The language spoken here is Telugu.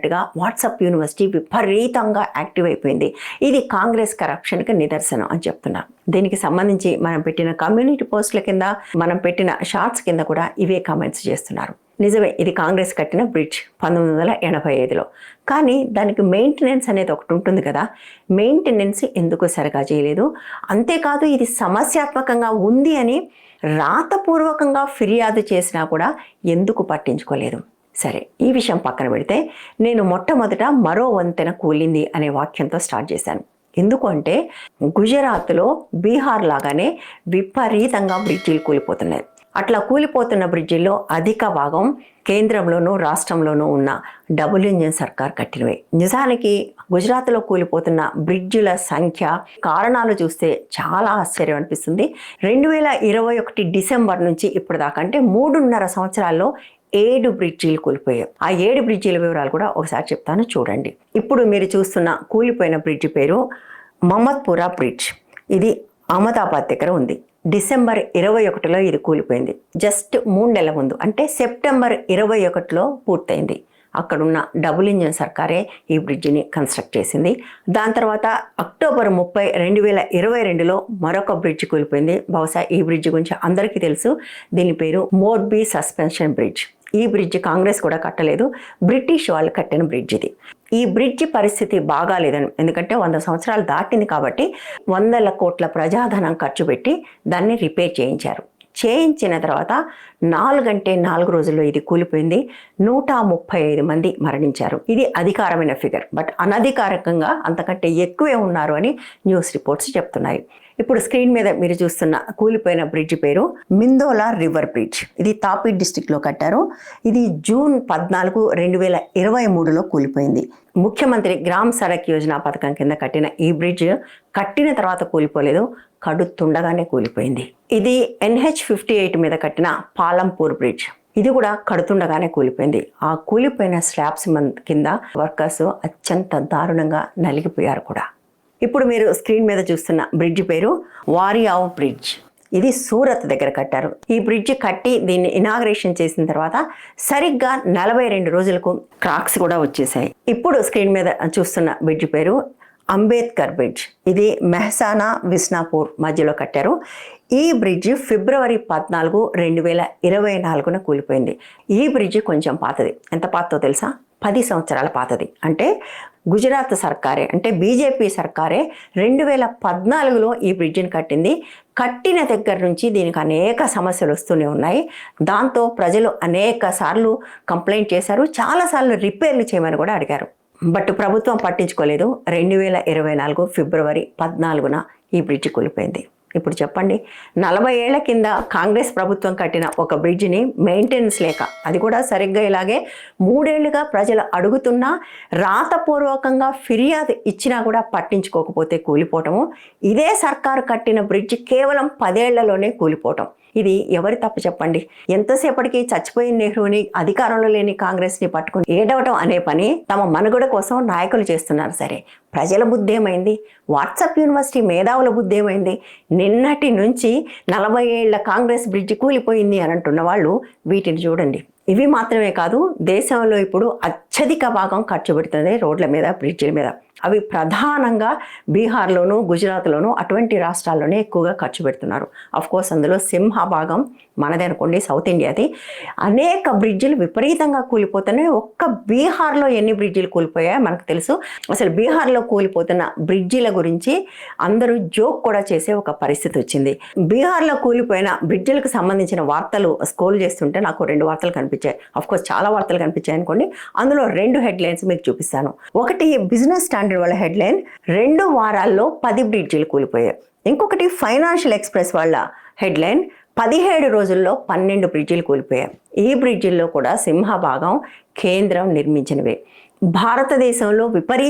అన్నట్టుగా వాట్సాప్ యూనివర్సిటీ విపరీతంగా యాక్టివ్ అయిపోయింది. ఇది కాంగ్రెస్ కరప్షన్కి నిదర్శనం అని చెప్తున్నారు. దీనికి సంబంధించి మనం పెట్టిన కమ్యూనిటీ పోస్టుల కింద, మనం పెట్టిన షార్ట్స్ కింద కూడా ఇవే కామెంట్స్ చేస్తున్నారు. నిజమే, ఇది కాంగ్రెస్ కట్టిన బ్రిడ్జ్ 1985లో. కానీ దానికి మెయింటెనెన్స్ అనేది ఒకటి ఉంటుంది కదా, మెయింటెనెన్స్ ఎందుకు సరిగా చేయలేదు? అంతేకాదు, ఇది సమస్యాత్మకంగా ఉంది అని రాతపూర్వకంగా ఫిర్యాదు చేసినా కూడా ఎందుకు పట్టించుకోలేదు? సరే, ఈ విషయం పక్కన పెడితే నేను మొట్టమొదట మరో వంతెన కూలింది అనే వాక్యంతో స్టార్ట్ చేశాను. ఎందుకు అంటే గుజరాత్లో బీహార్ లాగానే విపరీతంగా బ్రిడ్జిలు కూలిపోతున్నాయి. అట్లా కూలిపోతున్న బ్రిడ్జిల్లో అధిక భాగం కేంద్రంలోనూ రాష్ట్రంలోనూ ఉన్న డబుల్ ఇంజిన్ సర్కార్ కట్టినవే. నిజానికి గుజరాత్లో కూలిపోతున్న బ్రిడ్జిల సంఖ్య, కారణాలు చూస్తే చాలా ఆశ్చర్యం అనిపిస్తుంది. 2021 డిసెంబర్ నుంచి ఇప్పటిదాకా, అంటే 3.5 సంవత్సరాల్లో 7 బ్రిడ్జీలు కూలిపోయాయి. ఆ 7 బ్రిడ్జీల వివరాలు కూడా ఒకసారి చెప్తాను, చూడండి. ఇప్పుడు మీరు చూస్తున్న కూలిపోయిన బ్రిడ్జి పేరు మహమ్మద్పురా బ్రిడ్జ్. ఇది అహ్మదాబాద్ దగ్గర ఉంది. డిసెంబర్ 21లో ఇది కూలిపోయింది. జస్ట్ 3 నెలల ముందు, అంటే సెప్టెంబర్ 21లో పూర్తయింది. అక్కడున్న డబుల్ ఇంజిన్ సర్కారే ఈ బ్రిడ్జిని కన్స్ట్రక్ట్ చేసింది. దాని తర్వాత అక్టోబర్ 30, 2022లో మరొక బ్రిడ్జ్ కూలిపోయింది. బహుశా ఈ బ్రిడ్జ్ గురించి అందరికీ తెలుసు. దీని పేరు మోర్బీ సస్పెన్షన్ బ్రిడ్జ్. ఈ బ్రిడ్జ్ కాంగ్రెస్ కూడా కట్టలేదు, బ్రిటిష్ వాళ్ళు కట్టిన బ్రిడ్జ్ ఇది. ఈ బ్రిడ్జ్ పరిస్థితి బాగాలేదని, ఎందుకంటే 100 సంవత్సరాలు దాటింది కాబట్టి వందల కోట్ల ప్రజాధనం ఖర్చు పెట్టి దాన్ని రిపేర్ చేయించారు. చేయించిన తర్వాత 4 రోజుల్లో ఇది కూలిపోయింది. 135 మంది మరణించారు. ఇది అధికారమైన ఫిగర్, బట్ అనధికారికంగా అంతకంటే ఎక్కువే ఉన్నారు అని న్యూస్ రిపోర్ట్స్ చెప్తున్నాయి. ఇప్పుడు స్క్రీన్ మీద మీరు చూస్తున్న కూలిపోయిన బ్రిడ్జ్ పేరు మిందోలా రివర్ బ్రిడ్జ్. ఇది తాపీ డిస్టిక్లో కట్టారు. ఇది జూన్ 14, 2023లో కూలిపోయింది. ముఖ్యమంత్రి గ్రామ్ సడక్ యోజన పథకం కింద కట్టిన ఈ బ్రిడ్జ్ కట్టిన తర్వాత కూలిపోలేదు, కడుతుండగానే కూలిపోయింది. ఇది NH58 మీద కట్టిన పాలంపూర్ బ్రిడ్జ్. ఇది కూడా కడుతుండగానే కూలిపోయింది. ఆ కూలిపోయిన స్లాబ్స్ కింద వర్కర్స్ అత్యంత దారుణంగా నలిగిపోయారు కూడా. ఇప్పుడు మీరు స్క్రీన్ మీద చూస్తున్న బ్రిడ్జ్ పేరు వారియావ్ బ్రిడ్జ్. ఇది సూరత్ దగ్గర కట్టారు. ఈ బ్రిడ్జ్ కట్టి దీన్ని ఇనాగ్రేషన్ చేసిన తర్వాత సరిగ్గా 42 రోజులకు క్రాక్స్ కూడా వచ్చేసాయి. ఇప్పుడు స్క్రీన్ మీద చూస్తున్న బ్రిడ్జ్ పేరు అంబేద్కర్ బ్రిడ్జ్. ఇది మెహసానా విస్నాపూర్ మధ్యలో కట్టారు. ఈ బ్రిడ్జ్ ఫిబ్రవరి 14, 2024 కూలిపోయింది. ఈ బ్రిడ్జ్ కొంచెం పాతది. ఎంత పాతదో తెలుసా? 10 సంవత్సరాల పాతది. అంటే గుజరాత్ సర్కారే, అంటే బీజేపీ సర్కారే 2014లో ఈ బ్రిడ్జిని కట్టింది. కట్టిన దగ్గర నుంచి దీనికి అనేక సమస్యలు వస్తూనే ఉన్నాయి. దాంతో ప్రజలు అనేక సార్లు కంప్లైంట్ చేశారు, చాలాసార్లు రిపేర్లు చేయమని కూడా అడిగారు. బట్ ప్రభుత్వం పట్టించుకోలేదు. 2024 ఫిబ్రవరి 14న ఈ బ్రిడ్జ్ కూలిపోయింది. ఇప్పుడు చెప్పండి, 40 ఏళ్ల కింద కాంగ్రెస్ ప్రభుత్వం కట్టిన ఒక బ్రిడ్జిని మెయింటెనెన్స్ లేక, అది కూడా సరిగ్గా ఇలాగే 3 ఏళ్లుగా ప్రజలు అడుగుతున్నా, రాతపూర్వకంగా ఫిర్యాదు ఇచ్చినా కూడా పట్టించుకోకపోతే కూలిపోవటము. ఇదే సర్కారు కట్టిన బ్రిడ్జ్ కేవలం 10 ఏళ్లలోనే కూలిపోవటం. ఇది ఎవరి తప్పు చెప్పండి? ఎంతసేపటికి చచ్చిపోయిన నెహ్రూని, అధికారంలో లేని కాంగ్రెస్ని పట్టుకుని ఏడవటం అనే పని తమ మనుగడ కోసం నాయకులు చేస్తున్నారు. సరే, ప్రజల బుద్ధి ఏమైంది? వాట్సాప్ యూనివర్సిటీ మేధావుల బుద్ధి ఏమైంది? నిన్నటి నుంచి 40 ఏళ్ల కాంగ్రెస్ బ్రిడ్జ్ కూలిపోయింది అని అంటున్న వాళ్ళు వీటిని చూడండి. ఇవి మాత్రమే కాదు, దేశంలో ఇప్పుడు అత్యధిక భాగం ఖర్చు పెడుతుంది రోడ్ల మీద, బ్రిడ్జిల మీద. అవి ప్రధానంగా బీహార్లోను, గుజరాత్లోను, అటువంటి రాష్ట్రాల్లోనే ఎక్కువగా ఖర్చు పెడుతున్నారు. అఫ్కోర్స్ అందులో సింహభాగం మనదే అనుకోండి, సౌత్ ఇండియాది. అనేక బ్రిడ్జిలు విపరీతంగా కూలిపోతున్నాయి. ఒక్క బీహార్లో ఎన్ని బ్రిడ్జిలు కూలిపోయాయో మనకు తెలుసు. అసలు బీహార్లో కూలిపోతున్న బ్రిడ్జిల గురించి అందరూ జోక్ కూడా చేసే ఒక పరిస్థితి వచ్చింది. బీహార్లో కూలిపోయిన బ్రిడ్జిలకు సంబంధించిన వార్తలు స్క్రోల్ చేస్తుంటే నాకు 2 వార్తలు కనిపించాయి. అఫ్కోర్స్ చాలా వార్తలు కనిపించాయి అనుకోండి. అందులో 2 హెడ్లైన్స్ మీకు చూపిస్తాను. ఒకటి బిజినెస్ స్టాండర్డ్ వాళ్ళ హెడ్లైన్, 2 వారాల్లో 10 బ్రిడ్జిలు కూలిపోయాయి. ఇంకొకటి ఫైనాన్షియల్ ఎక్స్ప్రెస్ వాళ్ళ హెడ్లైన్, 17 రోజుల్లో 12 బ్రిడ్జిలు కూలిపోయాయి. ఈ బ్రిడ్జిల్లో కూడా సింహభాగం కేంద్రం నిర్మించినవే. భారతదేశంలో విపరీత